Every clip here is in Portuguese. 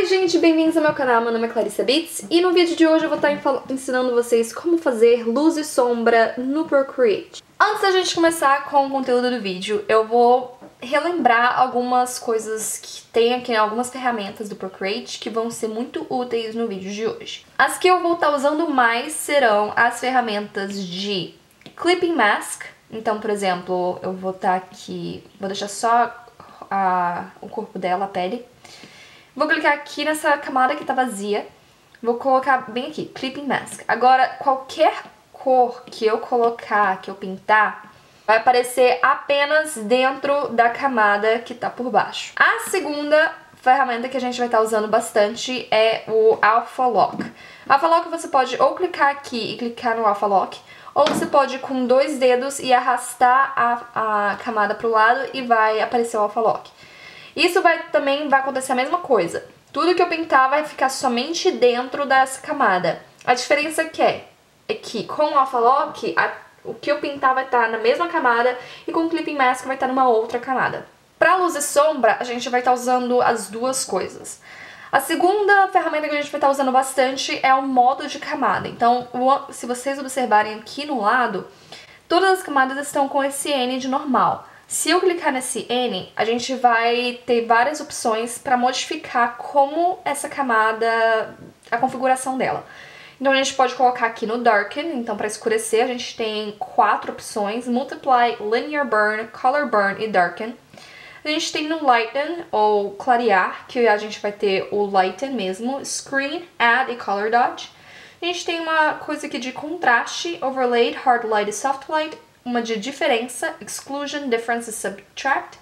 gente, bem-vindos ao meu canal, meu nome é Clarissa Beats e no vídeo de hoje eu vou estar ensinando vocês como fazer luz e sombra no Procreate. Antes da gente começar com o conteúdo do vídeo, eu vou relembrar algumas coisas que tem aqui, algumas ferramentas do Procreate que vão ser muito úteis no vídeo de hoje. As que eu vou estar usando mais serão as ferramentas de Clipping Mask. Então, por exemplo, eu vou estar aqui, vou deixar só o corpo dela, a pele. Vou clicar aqui nessa camada que tá vazia, vou colocar bem aqui, Clipping Mask. Agora, qualquer cor que eu colocar, que eu pintar, vai aparecer apenas dentro da camada que tá por baixo. A segunda ferramenta que a gente vai estar usando bastante é o Alpha Lock. Alpha Lock você pode ou clicar aqui e clicar no Alpha Lock, ou você pode com 2 dedos e arrastar a camada pro lado e vai aparecer o Alpha Lock. Isso também vai acontecer a mesma coisa. Tudo que eu pintar vai ficar somente dentro dessa camada. A diferença é que com o Alpha Lock, o que eu pintar vai estar na mesma camada e com o Clipping Mask vai estar numa outra camada. Para luz e sombra, a gente vai estar usando as duas coisas. A segunda ferramenta que a gente vai estar usando bastante é o modo de camada. Então, se vocês observarem aqui no lado, todas as camadas estão com esse N de normal. Se eu clicar nesse N, a gente vai ter várias opções para modificar como essa camada, a configuração dela. Então a gente pode colocar aqui no Darken, então para escurecer a gente tem 4 opções, Multiply, Linear Burn, Color Burn e Darken. A gente tem no Lighten, ou clarear, que a gente vai ter o Lighten mesmo, Screen, Add e Color Dodge. A gente tem uma coisa aqui de contraste, Overlay, Hard Light e Soft Light. Uma de diferença, Exclusion, Difference e Subtract,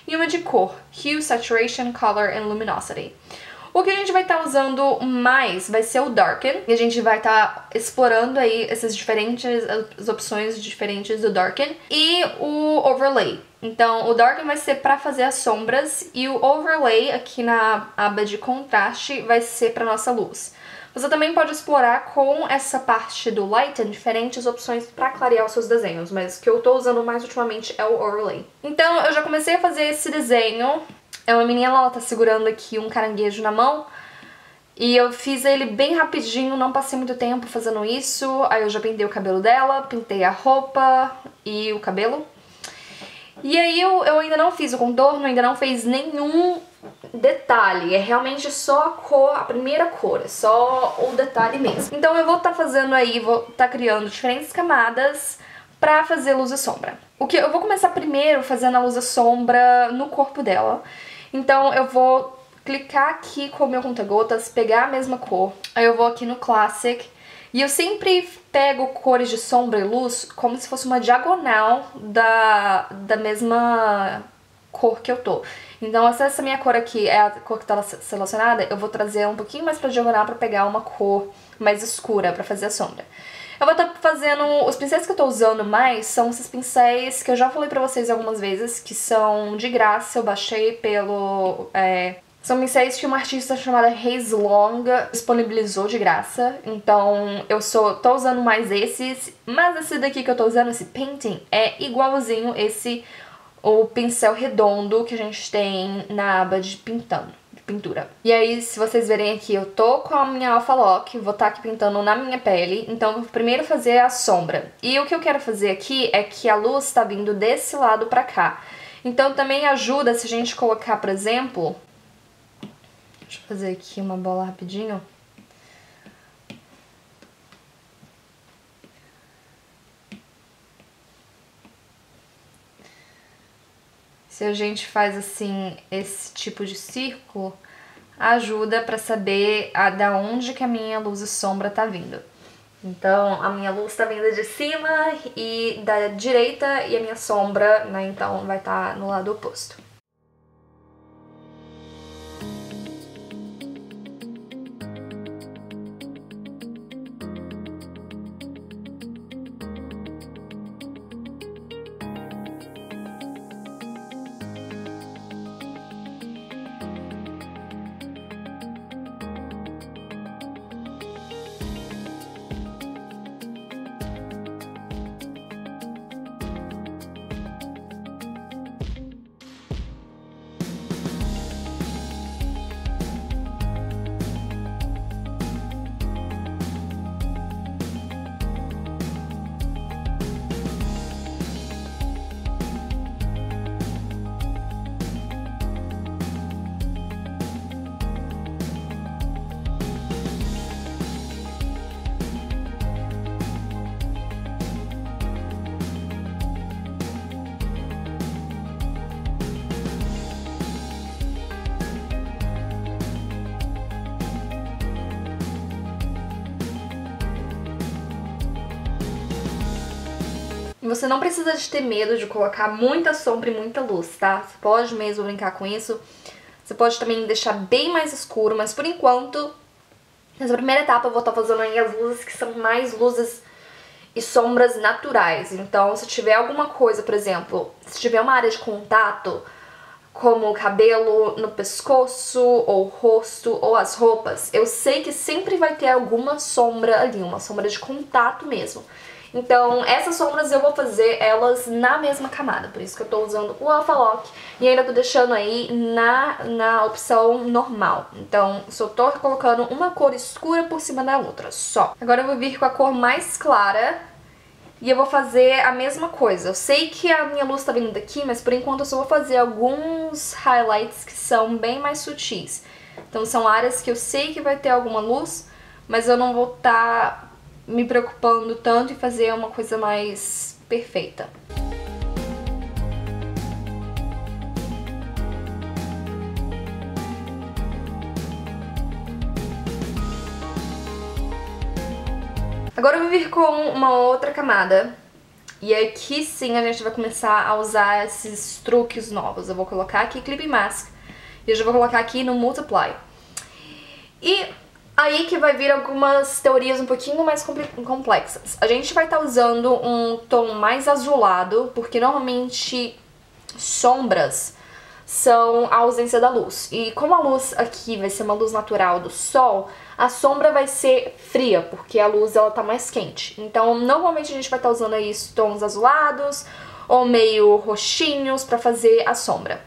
e uma de cor, Hue, Saturation, Color and Luminosity. O que a gente vai estar usando mais vai ser o Darken, e a gente vai estar explorando aí as opções diferentes do Darken, e o Overlay. Então, o Darken vai ser para fazer as sombras, e o Overlay, aqui na aba de contraste, vai ser para nossa luz. Você também pode explorar com essa parte do Lighten diferentes opções para clarear os seus desenhos, mas o que eu tô usando mais ultimamente é o Overlay. Então eu já comecei a fazer esse desenho, é uma menina, ela tá segurando aqui um caranguejo na mão, e eu fiz ele bem rapidinho, não passei muito tempo fazendo isso, aí eu já pintei o cabelo dela, pintei a roupa e o cabelo. E aí eu ainda não fiz o contorno, ainda não fiz nenhum detalhe, é realmente só a cor, a primeira cor, é só o detalhe mesmo. Então eu vou estar fazendo aí, vou estar criando diferentes camadas pra fazer luz e sombra. Eu vou começar primeiro fazendo a luz e sombra no corpo dela. Então eu vou clicar aqui com o meu conta-gotas, pegar a mesma cor, aí eu vou aqui no Classic, e eu sempre pego cores de sombra e luz como se fosse uma diagonal da mesma cor que eu tô. Então, se essa minha cor aqui é a cor que tá selecionada, eu vou trazer um pouquinho mais pra diagonal pra pegar uma cor mais escura pra fazer a sombra. Eu vou estar fazendo... Os pincéis que eu tô usando mais são esses pincéis que eu já falei pra vocês algumas vezes, que são de graça, eu baixei pelo... São pincéis que uma artista chamada Haze Long disponibilizou de graça, então eu tô usando mais esses, mas esse daqui que eu tô usando, esse Painting, é igualzinho o pincel redondo que a gente tem na aba de pintura. E aí, se vocês verem aqui, eu tô com a minha Alpha Lock, vou estar aqui pintando na minha pele, então eu vou primeiro fazer a sombra. E o que eu quero fazer aqui é que a luz tá vindo desse lado pra cá. Então também ajuda se a gente colocar, por exemplo... Deixa eu fazer aqui uma bola rapidinho. Se a gente faz assim, esse tipo de círculo, ajuda pra saber da onde que a minha luz e sombra tá vindo. Então, a minha luz tá vindo de cima e da direita, e a minha sombra, né, então vai estar no lado oposto. Você não precisa de ter medo de colocar muita sombra e muita luz, tá? Você pode mesmo brincar com isso. Você pode também deixar bem mais escuro, mas por enquanto, nessa primeira etapa eu vou estar fazendo aí as luzes que são mais luzes e sombras naturais. Então, se tiver alguma coisa, por exemplo, se tiver uma área de contato, como o cabelo no pescoço, ou o rosto, ou as roupas, eu sei que sempre vai ter alguma sombra ali, uma sombra de contato mesmo. Então, essas sombras eu vou fazer elas na mesma camada, por isso que eu tô usando o Alpha Lock e ainda tô deixando aí na opção normal. Então, só tô colocando uma cor escura por cima da outra, só. Agora eu vou vir com a cor mais clara e eu vou fazer a mesma coisa. Eu sei que a minha luz tá vindo daqui, mas por enquanto eu só vou fazer alguns highlights que são bem mais sutis. Então são áreas que eu sei que vai ter alguma luz, mas eu não vou estar me preocupando tanto em fazer uma coisa mais perfeita. Agora eu vou vir com uma outra camada. E aqui sim a gente vai começar a usar esses truques novos. Eu vou colocar aqui Clip Mask e eu já vou colocar aqui no Multiply. E aí que vai vir algumas teorias um pouquinho mais complexas. A gente vai estar usando um tom mais azulado, porque normalmente sombras são a ausência da luz. E como a luz aqui vai ser uma luz natural do sol, a sombra vai ser fria, porque a luz ela tá mais quente. Então, normalmente a gente vai estar usando aí tons azulados ou meio roxinhos pra fazer a sombra.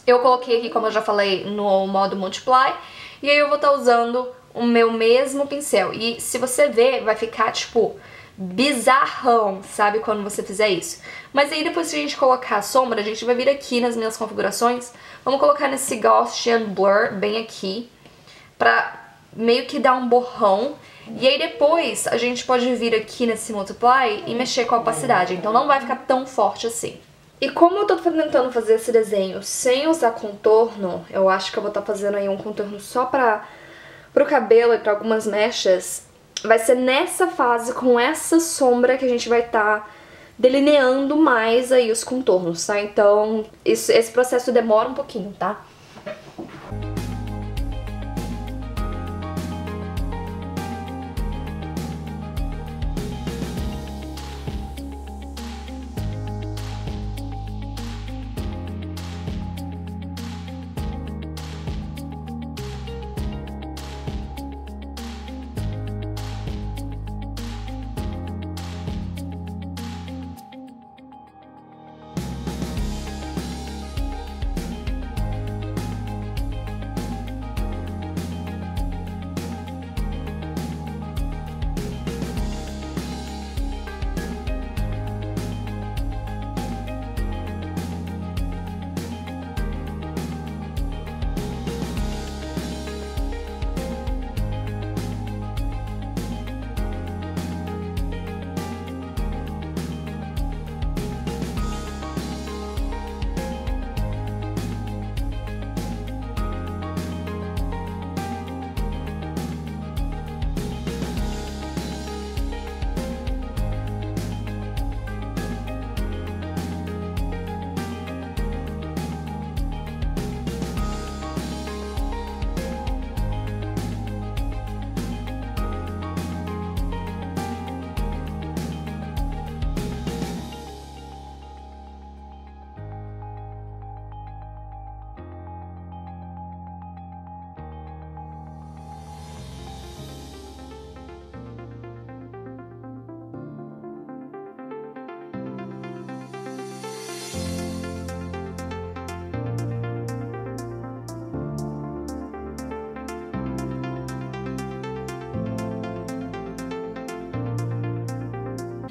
Eu coloquei aqui, como eu já falei, no modo Multiply, e aí eu vou estar usando o meu mesmo pincel. E se você ver, vai ficar, tipo, bizarrão, sabe, quando você fizer isso. Mas aí depois que a gente colocar a sombra, a gente vai vir aqui nas minhas configurações, vamos colocar nesse Gaussian Blur bem aqui, pra meio que dar um borrão. E aí depois a gente pode vir aqui nesse Multiply e mexer com a opacidade, então não vai ficar tão forte assim. E como eu tô tentando fazer esse desenho sem usar contorno, eu acho que eu vou estar fazendo aí um contorno só pro cabelo e pra algumas mechas, vai ser nessa fase, com essa sombra, que a gente vai estar delineando mais aí os contornos, tá? Então, esse processo demora um pouquinho, tá?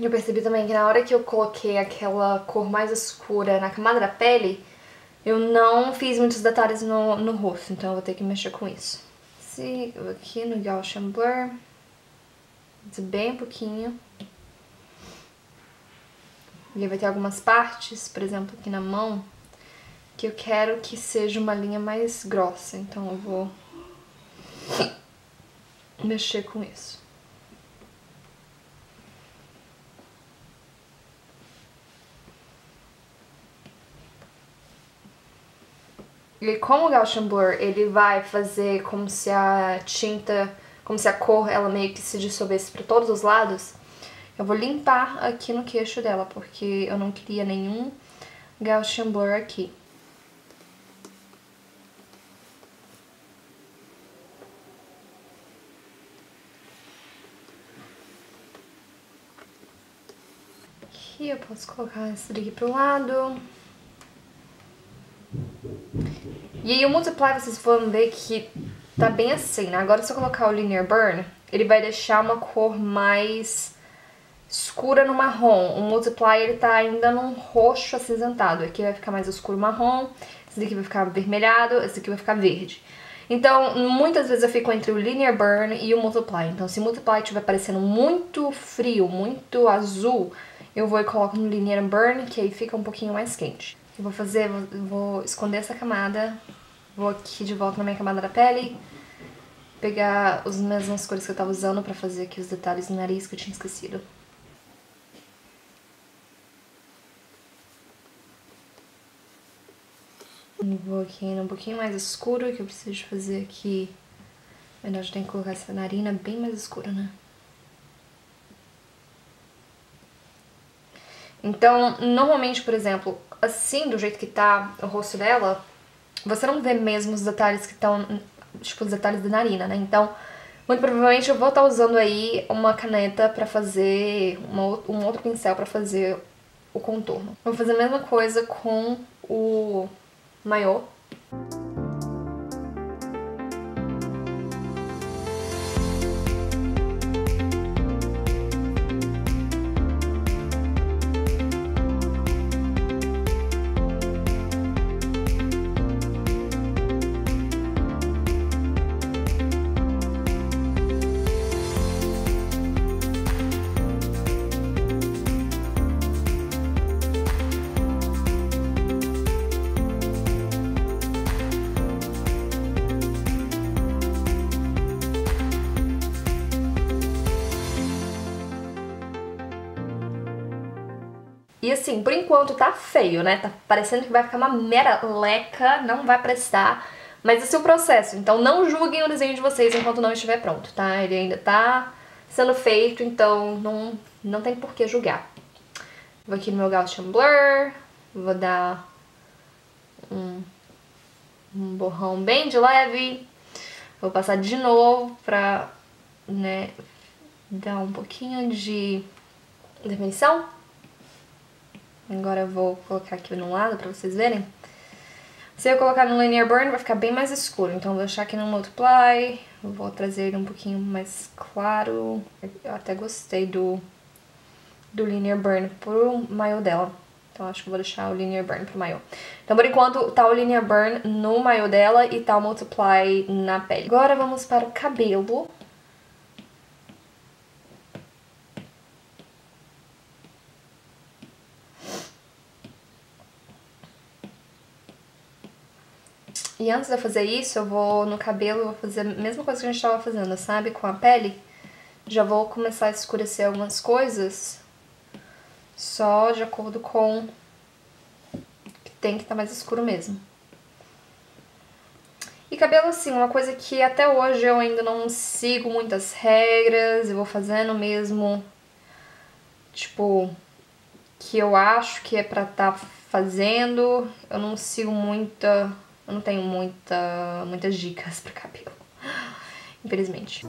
Eu percebi também que na hora que eu coloquei aquela cor mais escura na camada da pele, eu não fiz muitos detalhes no rosto, então eu vou ter que mexer com isso. Aqui no Gaussian Blur, bem pouquinho. E aí vai ter algumas partes, por exemplo aqui na mão, que eu quero que seja uma linha mais grossa, então eu vou mexer com isso. E como o Gaussian Blur, ele vai fazer como se a tinta, como se a cor, ela meio que se dissolvesse para todos os lados, eu vou limpar aqui no queixo dela, porque eu não queria nenhum Gaussian Blur aqui. Aqui eu posso colocar essa daqui pro lado. E aí o Multiply, vocês vão ver que tá bem assim, né? Agora se eu colocar o Linear Burn, ele vai deixar uma cor mais escura no marrom. O Multiply, ele tá ainda num roxo acinzentado. Aqui vai ficar mais escuro marrom, esse daqui vai ficar avermelhado, esse daqui vai ficar verde. Então, muitas vezes eu fico entre o Linear Burn e o Multiply. Então, se o Multiply estiver parecendo muito frio, muito azul, eu vou e coloco no Linear Burn, que aí fica um pouquinho mais quente. Eu vou fazer, vou esconder essa camada, vou aqui de volta na minha camada da pele, pegar as mesmas cores que eu tava usando pra fazer aqui os detalhes no nariz que eu tinha esquecido. Vou aqui um pouquinho mais escuro, que eu preciso fazer aqui. Na verdade, tem que colocar essa narina bem mais escura, né? Então, normalmente, por exemplo, assim, do jeito que tá o rosto dela, você não vê mesmo os detalhes que estão, tipo, os detalhes da narina, né? Então, muito provavelmente eu vou estar usando aí uma caneta pra fazer, um outro pincel pra fazer o contorno. Vou fazer a mesma coisa com o maiô. E assim, por enquanto tá feio, né? Tá parecendo que vai ficar uma meleca, não vai prestar. Mas esse é o processo, então não julguem o desenho de vocês enquanto não estiver pronto, tá? Ele ainda tá sendo feito, então não tem por que julgar. Vou aqui no meu Gaussian Blur, vou dar um borrão bem de leve. Vou passar de novo pra, né, dar um pouquinho de definição. Agora eu vou colocar aqui no lado pra vocês verem. Se eu colocar no Linear Burn vai ficar bem mais escuro, então eu vou deixar aqui no Multiply. Eu vou trazer ele um pouquinho mais claro. Eu até gostei do Linear Burn pro maiô dela. Então acho que eu vou deixar o Linear Burn pro maiô. Então por enquanto tá o Linear Burn no maiô dela e tá o Multiply na pele. Agora vamos para o cabelo. E antes de eu fazer isso, eu vou no cabelo, vou fazer a mesma coisa que a gente tava fazendo, sabe? Com a pele. Já vou começar a escurecer algumas coisas, só de acordo com que tem que estar mais escuro mesmo. E cabelo, assim, uma coisa que até hoje eu ainda não sigo muitas regras, eu vou fazendo mesmo, tipo, que eu acho que é pra estar fazendo. Eu não sigo muita... Eu não tenho muitas dicas pra cabelo, infelizmente.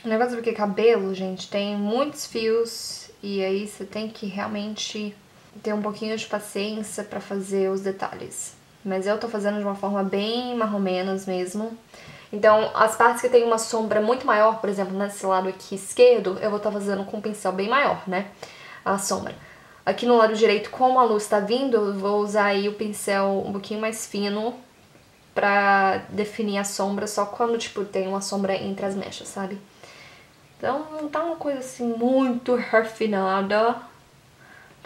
O negócio é porque cabelo, gente, tem muitos fios e aí você tem que realmente ter um pouquinho de paciência pra fazer os detalhes. Mas eu tô fazendo de uma forma bem marromenos mesmo. Então, as partes que tem uma sombra muito maior, por exemplo, nesse lado aqui esquerdo, eu vou estar fazendo com um pincel bem maior, né? A sombra. Aqui no lado direito, como a luz tá vindo, eu vou usar aí o pincel um pouquinho mais fino pra definir a sombra só quando, tipo, tem uma sombra entre as mechas, sabe? Então, não tá uma coisa assim muito refinada.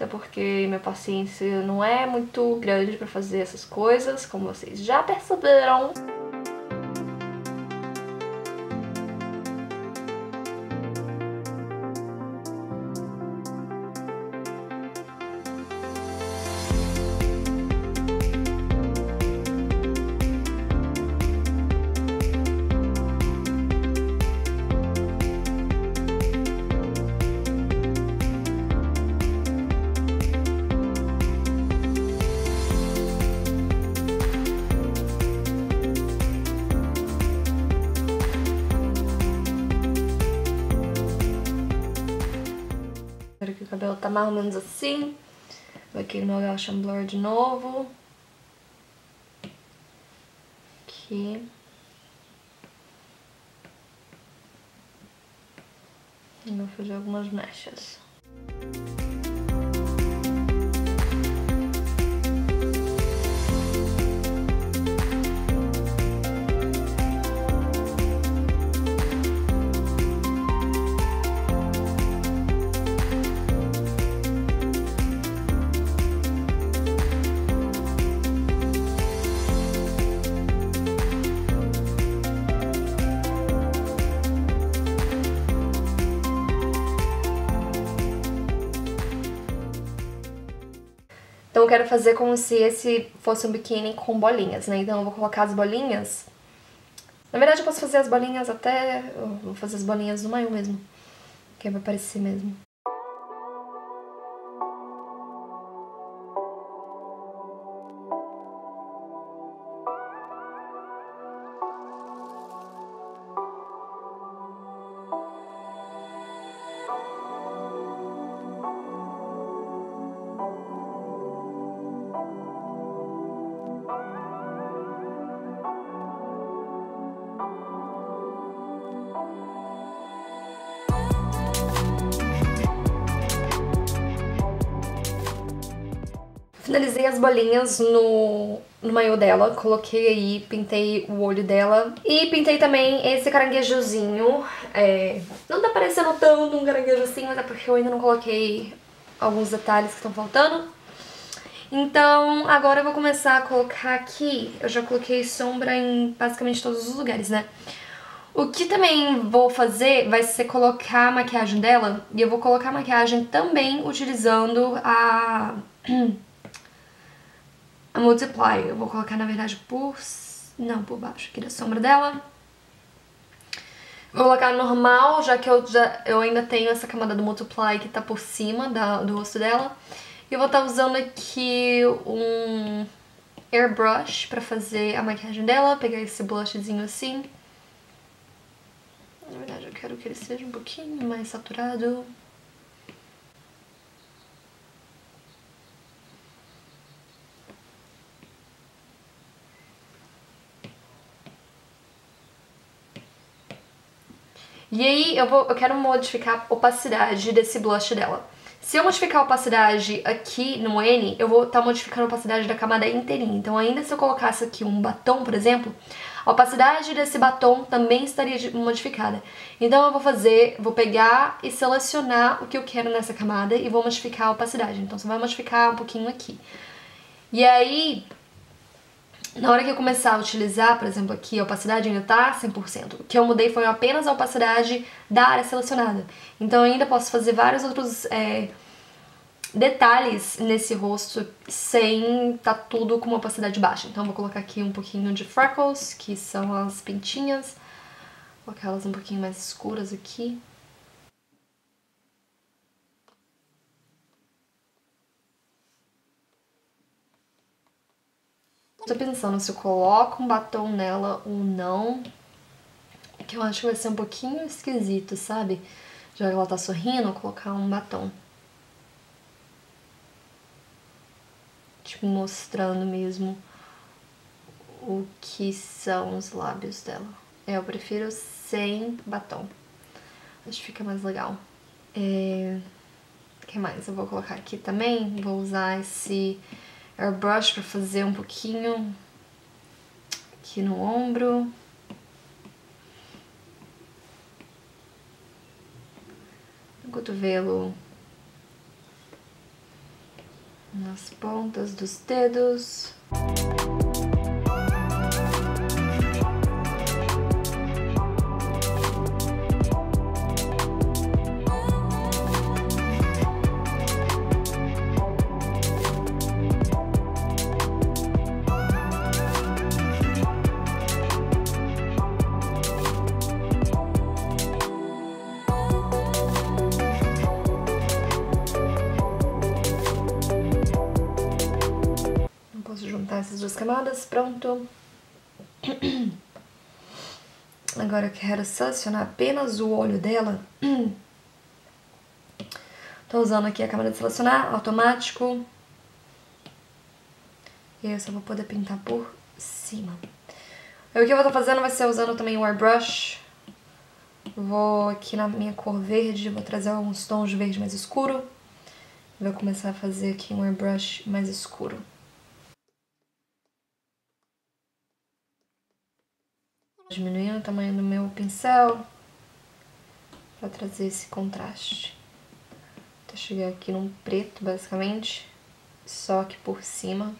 até porque minha paciência não é muito grande pra fazer essas coisas, como vocês já perceberam. Agora que o cabelo tá mais ou menos assim. Vou aqui no meu Lash and Blur de novo. Aqui. E vou fazer algumas mechas. Então eu quero fazer como se esse fosse um biquíni com bolinhas, né? Então eu vou colocar as bolinhas. Na verdade eu posso fazer as bolinhas até... Eu vou fazer as bolinhas no maiô mesmo, que é pra parecer mesmo. Finalizei as bolinhas no maiô dela, coloquei aí, pintei o olho dela e pintei também esse caranguejozinho. Não tá parecendo tanto um caranguejo assim, mas é porque eu ainda não coloquei alguns detalhes que estão faltando. Então agora eu vou começar a colocar aqui, eu já coloquei sombra em basicamente todos os lugares, né? O que também vou fazer vai ser colocar a maquiagem dela, e eu vou colocar a maquiagem também utilizando a Multiply. Eu vou colocar, na verdade, por baixo aqui da sombra dela. Vou colocar normal, já que eu ainda tenho essa camada do Multiply que tá por cima do rosto dela. E eu vou estar usando aqui um airbrush pra fazer a maquiagem dela, pegar esse blushzinho assim. Na verdade, eu quero que ele seja um pouquinho mais saturado. E aí eu quero modificar a opacidade desse blush dela. Se eu modificar a opacidade aqui no N, eu vou estar modificando a opacidade da camada inteirinha. Então ainda se eu colocasse aqui um batom, por exemplo, a opacidade desse batom também estaria modificada. Então eu vou pegar e selecionar o que eu quero nessa camada e vou modificar a opacidade. Então você vai modificar um pouquinho aqui. E aí, na hora que eu começar a utilizar, por exemplo, aqui a opacidade ainda tá 100%. O que eu mudei foi apenas a opacidade da área selecionada. Então eu ainda posso fazer vários outros detalhes nesse rosto sem tá tudo com uma opacidade baixa. Então eu vou colocar aqui um pouquinho de freckles, que são as pintinhas. Vou colocar elas um pouquinho mais escuras aqui. Tô pensando se eu coloco um batom nela ou não, que eu acho que vai ser um pouquinho esquisito, sabe? Já que ela tá sorrindo, eu vou colocar um batom. Tipo, mostrando mesmo o que são os lábios dela. Eu prefiro sem batom. Acho que fica mais legal. O que mais eu vou colocar aqui também? Vou usar esse airbrush pra fazer um pouquinho aqui no ombro. No cotovelo. nas pontas dos dedos. Juntar essas duas camadas, pronto. Agora eu quero selecionar apenas o olho dela. Tô usando aqui a câmera de selecionar, automático. E aí eu só vou poder pintar por cima. Aí, o que eu vou estar fazendo vai ser usando também o airbrush. Vou aqui na minha cor verde, vou trazer alguns tons de verde mais escuro. Vou começar a fazer aqui um airbrush mais escuro. Diminuindo o tamanho do meu pincel para trazer esse contraste. Até chegar aqui num preto, basicamente, só que por cima.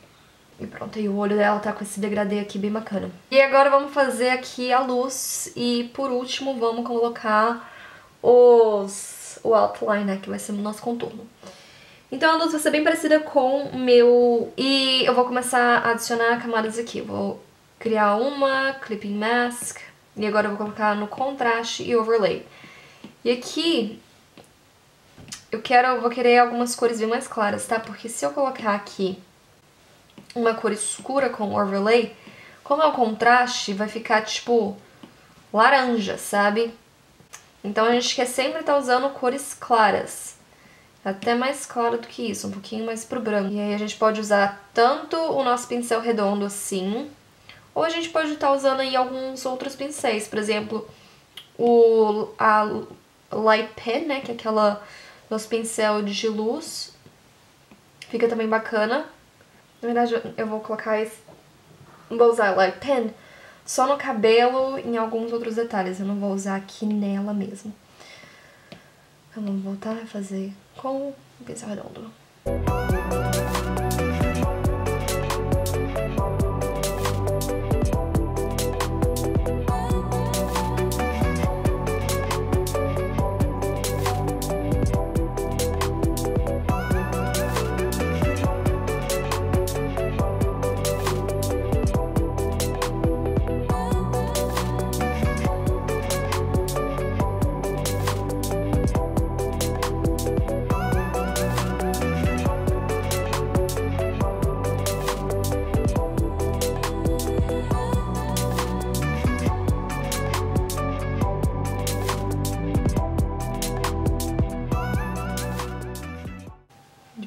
E pronto, aí o olho dela tá com esse degradê aqui bem bacana. E agora vamos fazer aqui a luz e por último vamos colocar o outline, né, que vai ser o nosso contorno. Então a luz vai ser bem parecida com o meu... E eu vou começar a adicionar camadas aqui. Vou criar uma, clipping mask, e agora eu vou colocar no contraste e overlay. E aqui, eu vou querer algumas cores bem mais claras, tá? Porque se eu colocar aqui uma cor escura com overlay, como é o contraste, vai ficar tipo laranja, sabe? Então a gente quer sempre estar usando cores claras. Até mais claro do que isso, um pouquinho mais pro branco. E aí a gente pode usar tanto o nosso pincel redondo assim, ou a gente pode estar usando aí alguns outros pincéis, por exemplo, a Light Pen, né, que é aquela nosso pincel de luz, fica também bacana. Na verdade, eu vou colocar esse, vou usar a Light Pen só no cabelo e em alguns outros detalhes, eu não vou usar aqui nela mesmo. Então vamos voltar a fazer com o pincel redondo.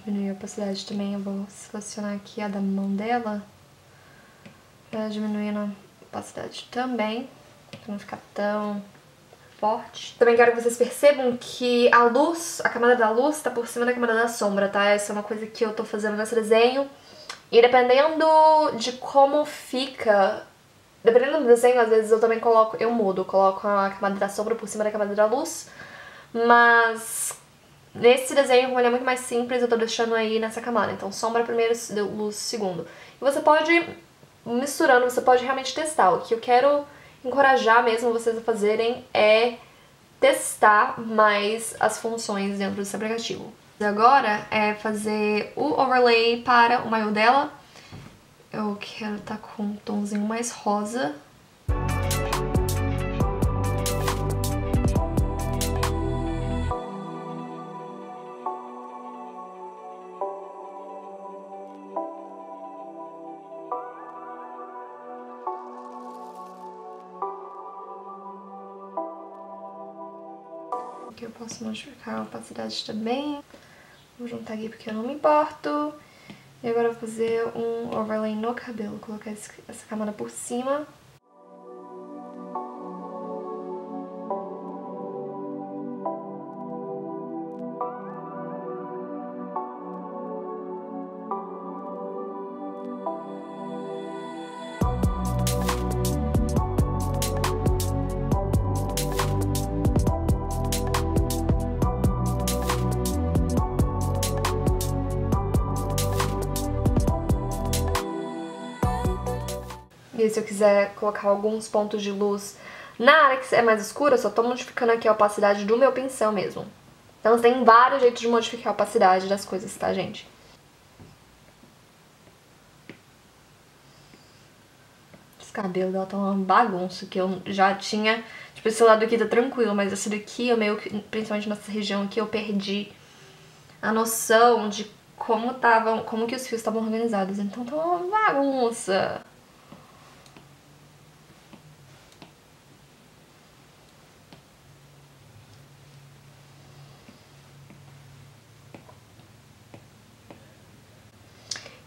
Diminuir a opacidade também, eu vou selecionar aqui a da mão dela pra diminuir a opacidade também, pra não ficar tão forte. Também quero que vocês percebam que a luz, a camada da luz tá por cima da camada da sombra, tá? Essa é uma coisa que eu tô fazendo nesse desenho. E dependendo de como fica, dependendo do desenho, às vezes eu também coloco a camada da sombra por cima da camada da luz, mas nesse desenho, como ele é muito mais simples, eu tô deixando aí nessa camada. Então, sombra primeiro, luz segundo. E você pode, misturando, você pode realmente testar. O que eu quero encorajar mesmo vocês a fazerem é testar mais as funções dentro desse aplicativo. Agora é fazer o overlay para o maiô dela. Eu quero estar com um tomzinho mais rosa. Aqui eu posso modificar a opacidade também. Vou juntar aqui porque eu não me importo. E agora eu vou fazer um overlay no cabelo. Colocar essa camada por cima. porque se eu quiser colocar alguns pontos de luz na área que é mais escura, eu só tô modificando aqui a opacidade do meu pincel mesmo. Então tem vários jeitos de modificar a opacidade das coisas, tá, gente? Esse cabelo dela tá uma bagunça, que eu já tinha... Tipo, esse lado aqui tá tranquilo, mas esse daqui, eu meio que, principalmente nessa região aqui, eu perdi a noção de como que os fios estavam organizados. Então tá uma bagunça.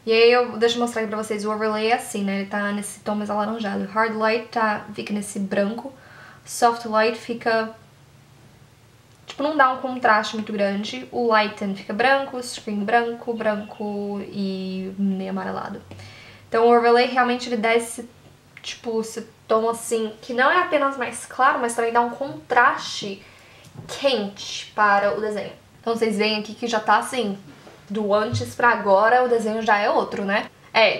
E aí deixa eu mostrar aqui pra vocês, o overlay é assim, né? Ele tá nesse tom mais alaranjado. Hard light fica nesse branco. Soft light fica... Tipo, não dá um contraste muito grande. O lighten fica branco, screen branco, branco e meio amarelado. Então o overlay realmente ele dá esse, tipo, esse tom assim, que não é apenas mais claro, mas também dá um contraste quente para o desenho. Então vocês veem aqui que já tá assim... Do antes pra agora, o desenho já é outro, né?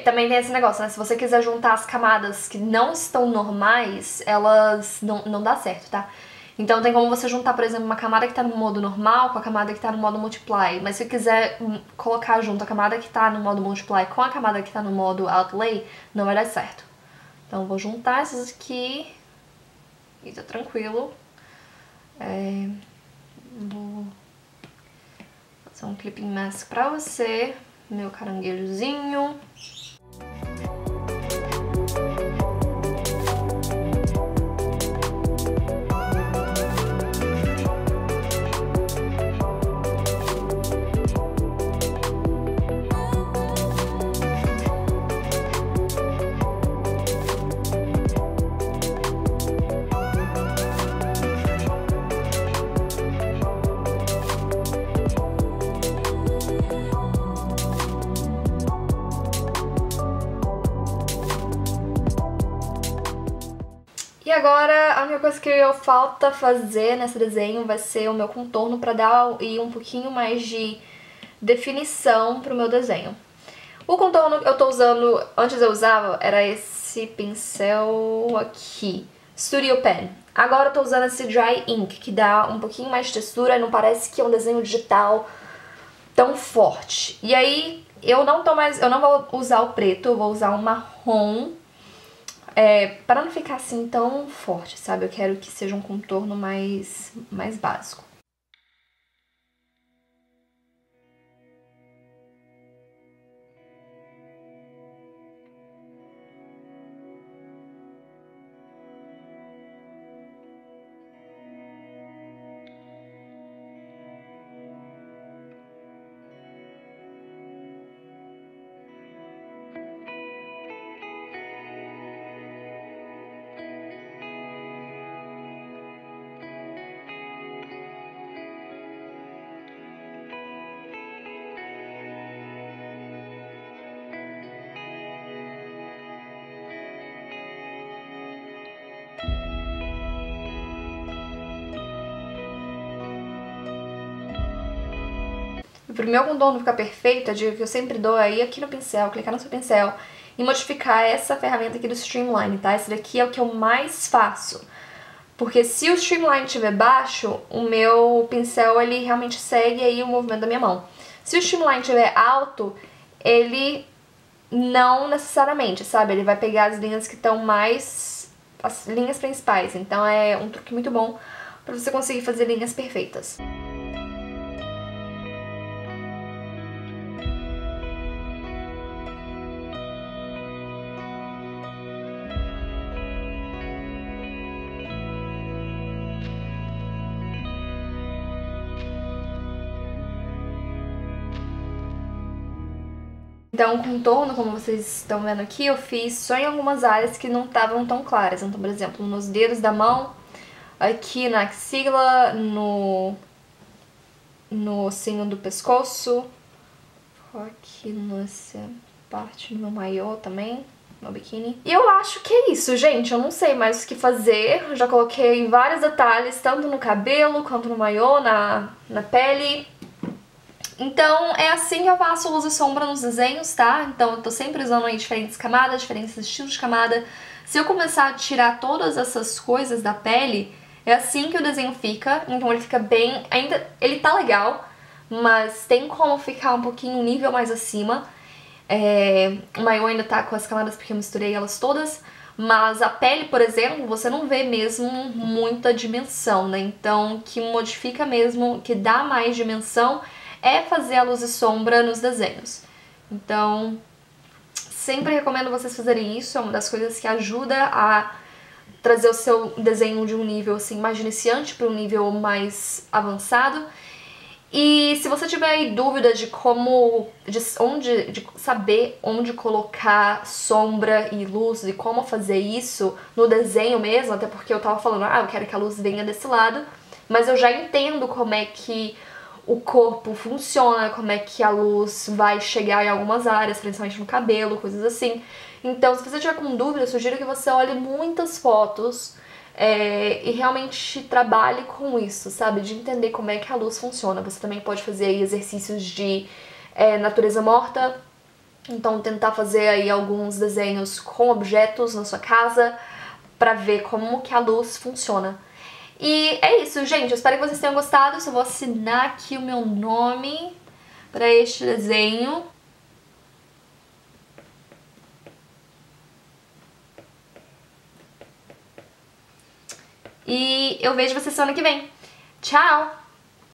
Também tem esse negócio, né? Se você quiser juntar as camadas que não estão normais, elas não dá certo, tá? Então tem como você juntar, por exemplo, uma camada que tá no modo normal com a camada que tá no modo multiply. Mas se você quiser colocar junto a camada que tá no modo multiply com a camada que tá no modo outlay, não vai dar certo. Então eu vou juntar essas aqui e tá tranquilo. Vou fazer um clipping mask pra você, meu caranguejozinho. E agora a única coisa que falta fazer nesse desenho vai ser o meu contorno para dar um pouquinho mais de definição pro meu desenho. O contorno que eu tô usando, antes eu usava, era esse pincel aqui, Studio Pen. Agora eu tô usando esse Dry Ink, que dá um pouquinho mais de textura e não parece que é um desenho digital tão forte. E aí eu não vou usar o preto, eu vou usar o marrom. Para não ficar assim tão forte, sabe? Eu quero que seja um contorno mais básico. Pro meu contorno ficar perfeito, a dica que eu sempre dou é ir aqui no pincel, clicar no seu pincel e modificar essa ferramenta aqui do Streamline, tá? Esse daqui é o que eu mais faço. Porque se o Streamline estiver baixo, o meu pincel ele realmente segue aí o movimento da minha mão. Se o Streamline estiver alto, ele não necessariamente, sabe? Ele vai pegar as linhas que estão mais... as linhas principais. Então é um truque muito bom pra você conseguir fazer linhas perfeitas. Então, o contorno, como vocês estão vendo aqui, eu fiz só em algumas áreas que não estavam tão claras. Então, por exemplo, nos dedos da mão, aqui na axila, no ossinho do pescoço, aqui nessa parte do meu maiô também, no biquíni. E eu acho que é isso, gente. Eu não sei mais o que fazer. Eu já coloquei vários detalhes, tanto no cabelo quanto no maiô, na pele. Então é assim que eu faço luz e sombra nos desenhos, tá? Então eu tô sempre usando aí diferentes camadas, diferentes estilos de camada. Se eu começar a tirar todas essas coisas da pele, é assim que o desenho fica. Então ele fica bem... ainda ele tá legal, mas tem como ficar um pouquinho um nível mais acima. O maiô ainda tá com as camadas porque eu misturei elas todas. Mas a pele, por exemplo, você não vê mesmo muita dimensão, né? Então o que modifica mesmo, que dá mais dimensão, é fazer a luz e sombra nos desenhos. Então, sempre recomendo vocês fazerem isso, é uma das coisas que ajuda a trazer o seu desenho de um nível assim mais iniciante para um nível mais avançado. E se você tiver aí dúvidas de como, de saber onde colocar sombra e luz e como fazer isso no desenho mesmo, até porque eu tava falando, eu quero que a luz venha desse lado, mas eu já entendo como é que o corpo funciona, como é que a luz vai chegar em algumas áreas, principalmente no cabelo, coisas assim. Então, se você tiver com dúvida, eu sugiro que você olhe muitas fotos e realmente trabalhe com isso, sabe? De entender como é que a luz funciona. Você também pode fazer aí exercícios de natureza morta, então tentar fazer aí alguns desenhos com objetos na sua casa pra ver como que a luz funciona. E é isso, gente. Eu espero que vocês tenham gostado. Eu só vou assinar aqui o meu nome pra este desenho. E eu vejo vocês semana que vem. Tchau!